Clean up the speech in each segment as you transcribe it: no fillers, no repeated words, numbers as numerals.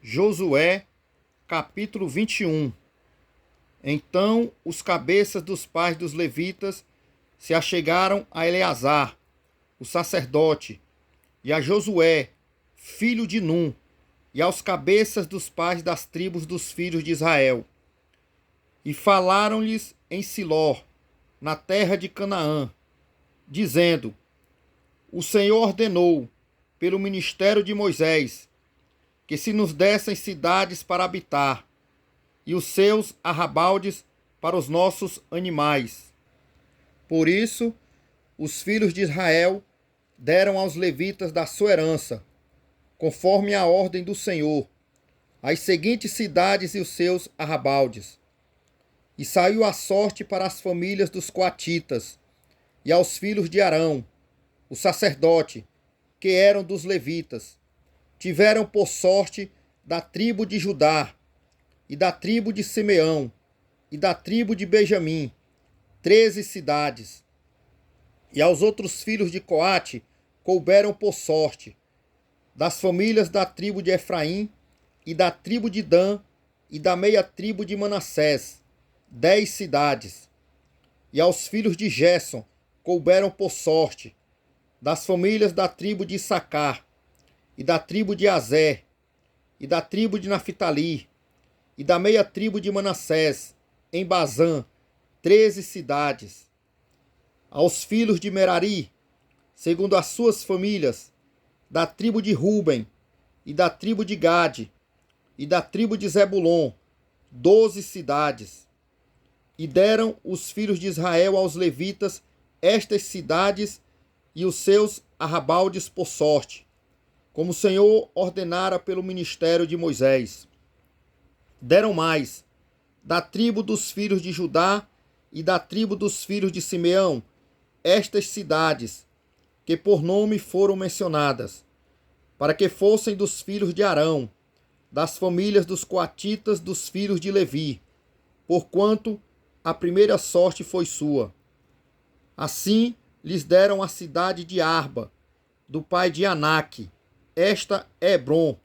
Josué, capítulo 21. Então os cabeças dos pais dos levitas se achegaram a Eleazar, o sacerdote, e a Josué, filho de Num, e aos cabeças dos pais das tribos dos filhos de Israel. E falaram-lhes em Siló, na terra de Canaã, dizendo: O Senhor ordenou, pelo ministério de Moisés, que se nos dessem cidades para habitar, e os seus arrabaldes para os nossos animais. Por isso, os filhos de Israel deram aos levitas da sua herança, conforme a ordem do Senhor, as seguintes cidades e os seus arrabaldes. E saiu a sorte para as famílias dos coatitas, e aos filhos de Arão, o sacerdote, que eram dos levitas. Tiveram por sorte da tribo de Judá, e da tribo de Simeão, e da tribo de Benjamim, 13 cidades. E aos outros filhos de Coate couberam por sorte, das famílias da tribo de Efraim, e da tribo de Dan, e da meia tribo de Manassés, 10 cidades. E aos filhos de Gerson couberam por sorte, das famílias da tribo de Issacar, e da tribo de Azer, e da tribo de Naphtali, e da meia tribo de Manassés, em Bazã, 13 cidades. Aos filhos de Merari, segundo as suas famílias, da tribo de Ruben, e da tribo de Gade, e da tribo de Zebulon, 12 cidades. E deram os filhos de Israel aos levitas estas cidades e os seus arrabaldes por sorte, como o Senhor ordenara pelo ministério de Moisés. Deram mais, da tribo dos filhos de Judá e da tribo dos filhos de Simeão, estas cidades, que por nome foram mencionadas, para que fossem dos filhos de Arão, das famílias dos coatitas dos filhos de Levi, porquanto a primeira sorte foi sua. Assim lhes deram a cidade de Arba, do pai de Aнаque, esta é Hebrom,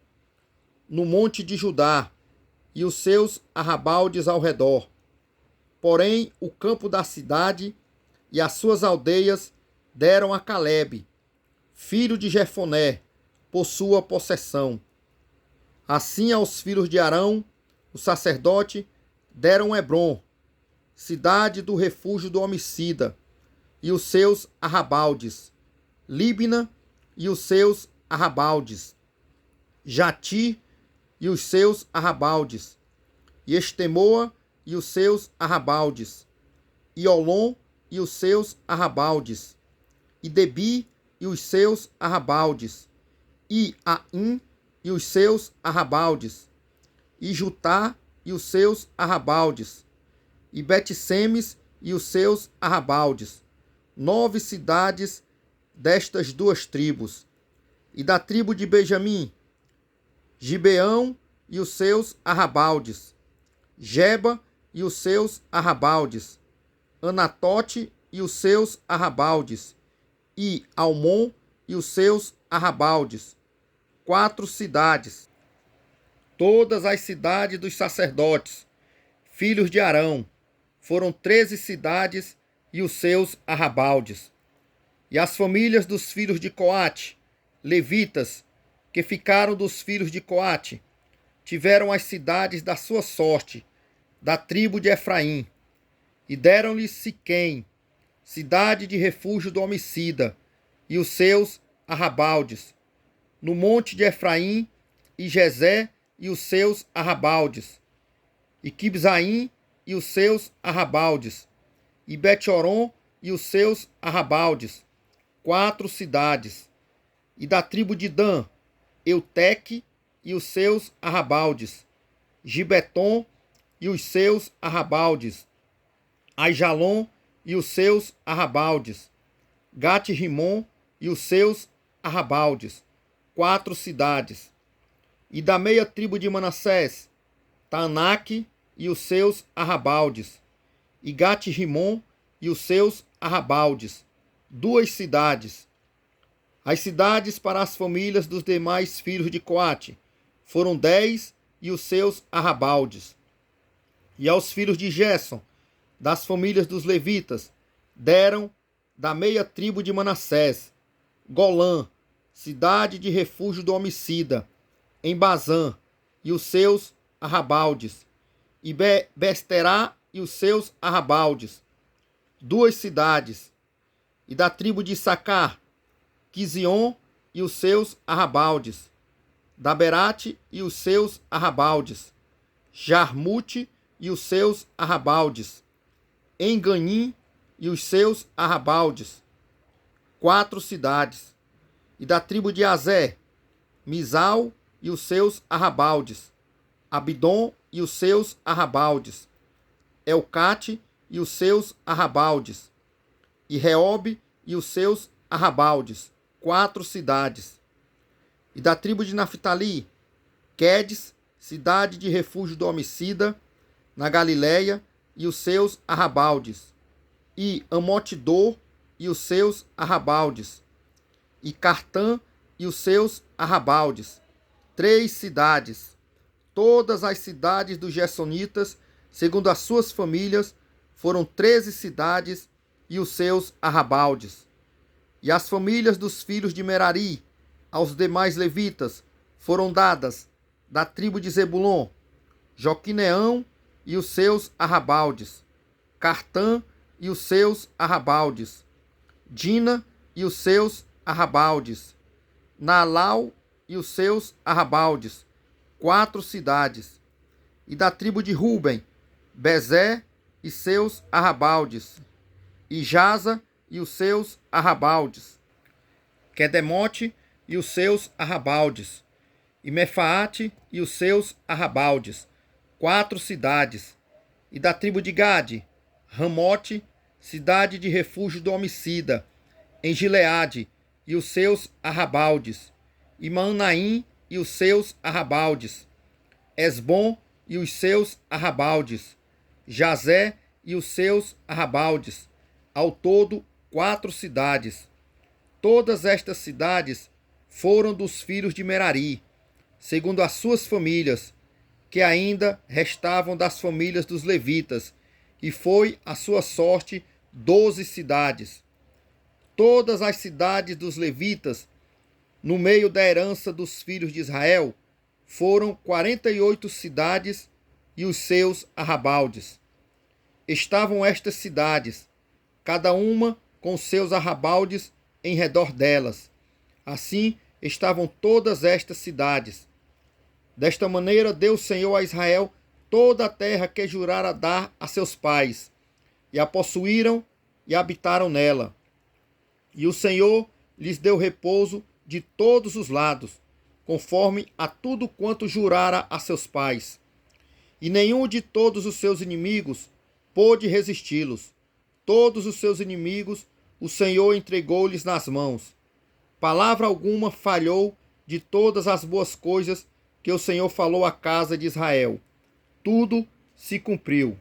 no monte de Judá, e os seus arrabaldes ao redor. Porém, o campo da cidade e as suas aldeias deram a Calebe, filho de Jefoné, por sua possessão. Assim aos filhos de Arão, o sacerdote, deram Hebrom, cidade do refúgio do homicida, e os seus arrabaldes, Líbina e os seus arrabaldes, Jati e os seus arrabaldes, e Estemoa e os seus arrabaldes, e Olom e os seus arrabaldes, e Debi e os seus arrabaldes, e Aim e os seus arrabaldes, e Jutá e os seus arrabaldes, e Bet-Semes e os seus arrabaldes, 9 cidades destas duas tribos. E da tribo de Benjamim, Gibeão e os seus arrabaldes, Geba e os seus arrabaldes, Anatote e os seus arrabaldes, e Almon e os seus arrabaldes, 4 cidades. Todas as cidades dos sacerdotes, filhos de Arão, foram 13 cidades e os seus arrabaldes. E as famílias dos filhos de Coate, levitas, que ficaram dos filhos de Coate, tiveram as cidades da sua sorte, da tribo de Efraim, e deram-lhes Siquém, cidade de refúgio do homicida, e os seus arrabaldes, no monte de Efraim, e Gezé e os seus arrabaldes, e Quibzaim e os seus arrabaldes, e Bet-Horon e os seus arrabaldes, 4 cidades. E da tribo de Dan, Euteque e os seus arrabaldes, Gibeton e os seus arrabaldes, Aijalon e os seus arrabaldes, Gat-Rimon e os seus arrabaldes, 4 cidades. E da meia tribo de Manassés, Taanaque e os seus arrabaldes, e Gat-Rimon e os seus arrabaldes, 2 cidades. As cidades para as famílias dos demais filhos de Coate, foram 10, e os seus arrabaldes. E aos filhos de Gerson, das famílias dos levitas, deram da meia tribo de Manassés, Golã, cidade de refúgio do homicida, em Bazã, e os seus arrabaldes, e Besterá e os seus arrabaldes, 2 cidades, e da tribo de Issacar, Quizion e os seus arrabaldes, Daberate e os seus arrabaldes, Jarmute e os seus arrabaldes, Enganim e os seus arrabaldes, 4 cidades, e da tribo de Azé, Misal e os seus arrabaldes, Abidom e os seus arrabaldes, Elcate e os seus arrabaldes, e Reobe e os seus arrabaldes, 4 cidades. E da tribo de Naphtali, Quedes, cidade de refúgio do homicida, na Galileia, e os seus arrabaldes, e Amotidor e os seus arrabaldes, e Cartã e os seus arrabaldes, 3 cidades. Todas as cidades dos Gersonitas, segundo as suas famílias, foram 13 cidades e os seus arrabaldes. E as famílias dos filhos de Merari, aos demais levitas, foram dadas da tribo de Zebulon, Joquineão e os seus arrabaldes, Cartã e os seus arrabaldes, Dina e os seus arrabaldes, Naalau e os seus arrabaldes, 4 cidades. E da tribo de Ruben, Bezé e seus arrabaldes, e Jaza e os seus arrabaldes, Quedemote e os seus arrabaldes, e Mefaate e os seus arrabaldes, 4 cidades. E da tribo de Gade, Ramote, cidade de refúgio do homicida, em Gileade, e os seus arrabaldes, e Maanaim e os seus arrabaldes, Esbom e os seus arrabaldes, Jazé e os seus arrabaldes, ao todo 4 cidades. Todas estas cidades foram dos filhos de Merari, segundo as suas famílias, que ainda restavam das famílias dos levitas, e foi a sua sorte 12 cidades. Todas as cidades dos levitas, no meio da herança dos filhos de Israel, foram 48 cidades e os seus arrabaldes. Estavam estas cidades, cada uma com seus arrabaldes em redor delas. Assim estavam todas estas cidades. Desta maneira deu o Senhor a Israel toda a terra que jurara dar a seus pais, e a possuíram e habitaram nela. E o Senhor lhes deu repouso de todos os lados, conforme a tudo quanto jurara a seus pais. E nenhum de todos os seus inimigos pôde resisti-los. Todos os seus inimigos o Senhor entregou-lhes nas mãos. Palavra alguma falhou de todas as boas coisas que o Senhor falou à casa de Israel. Tudo se cumpriu.